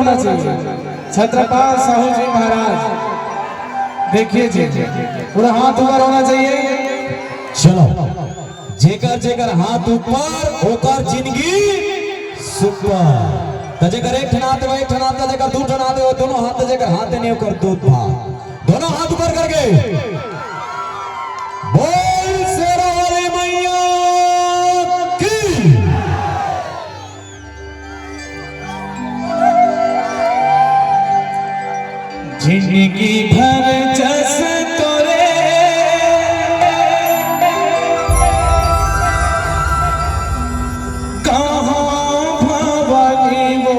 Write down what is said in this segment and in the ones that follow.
होना चाहिए। छत्रपति साहू जी महाराज देखिए जी, पूरा हाथ ऊपर होना चाहिए। चलो जेकर जेकर हाथ ऊपर ओकर जिंदगी सुपर। तो जेकर एक ठनात व एक ठनात जेकर दू ठनात वो दोनों हाथ जेकर हाथ नहीं ओकर दूध भात। दोनों हाथ ऊपर करके बोल शेरा वाली मैया की। जिंदगी भर जस तोरे कहाँ भवानी वो,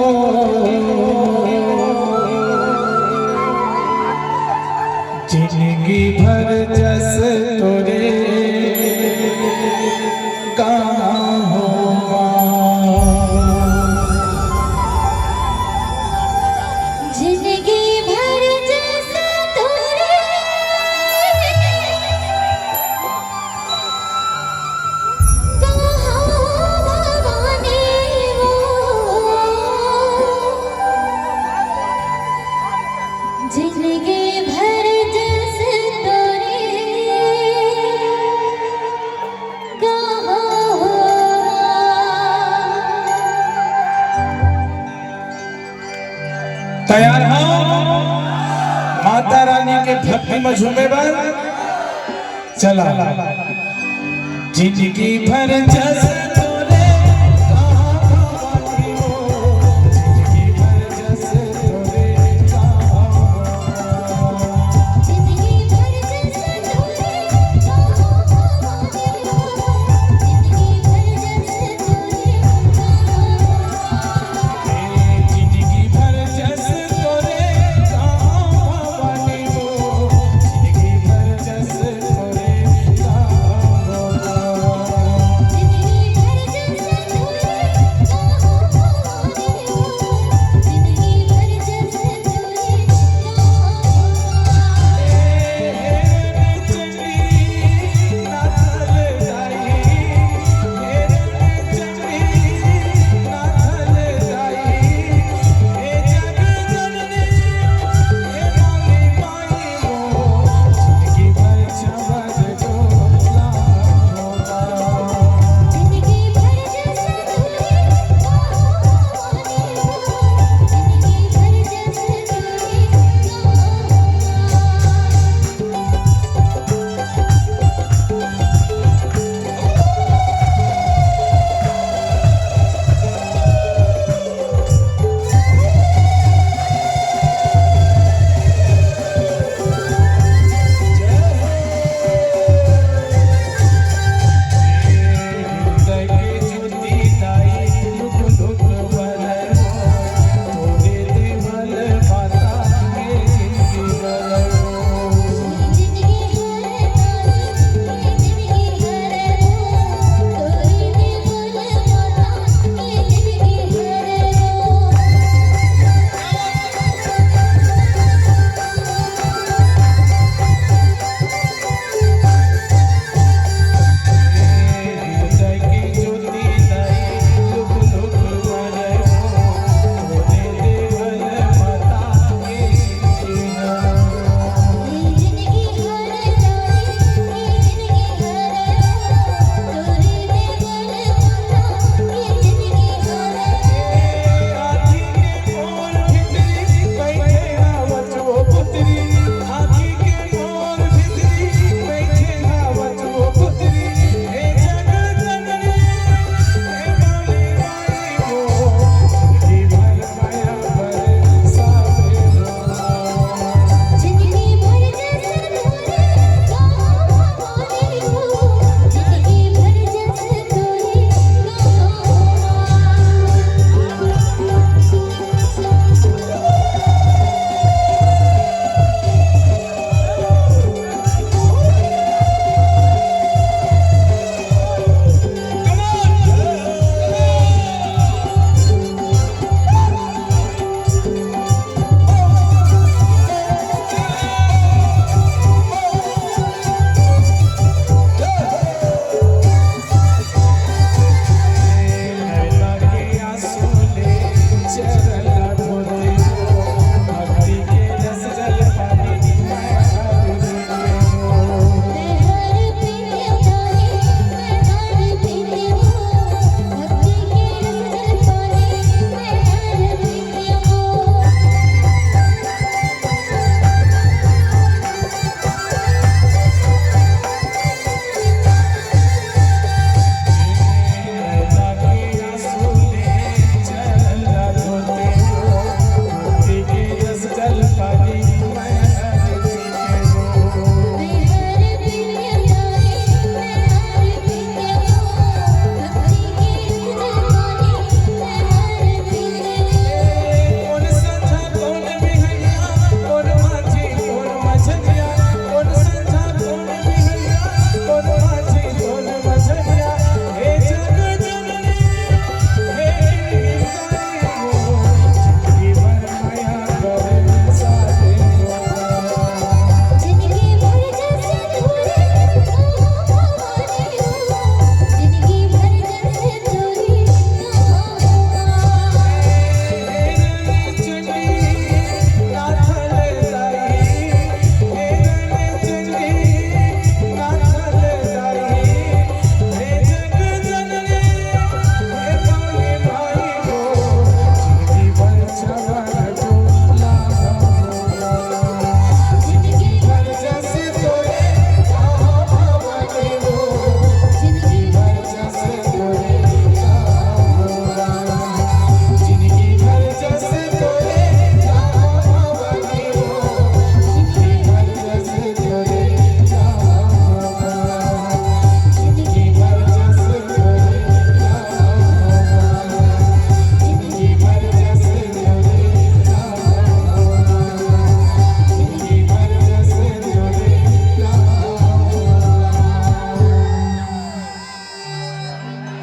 जिंदगी भर जस तोरे कहाँ होगा। जिंदगी भर जैसा तोरे कहाँ भवानी वो, जिंदगी भर जैसे तोरे कहाँ होगा। तैयार हो माता रानी के भक्ति में झूमे पर चला। जिंदगी भर जस तोरे कहाँ भवानी वो, जिंदगी भर जस तोरे कहाँ भवानी। जिंदगी भर जैसे तोरे कहाँ भवानी वो, जिंदगी भर जैसे तोरे जिंदगी भर जस तोरे कहाँ भवानी वो, जिंदगी भर जस तोरे कहाँ भवानी। जिंदगी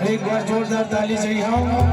एक बार जोरदार ताली चाहिए।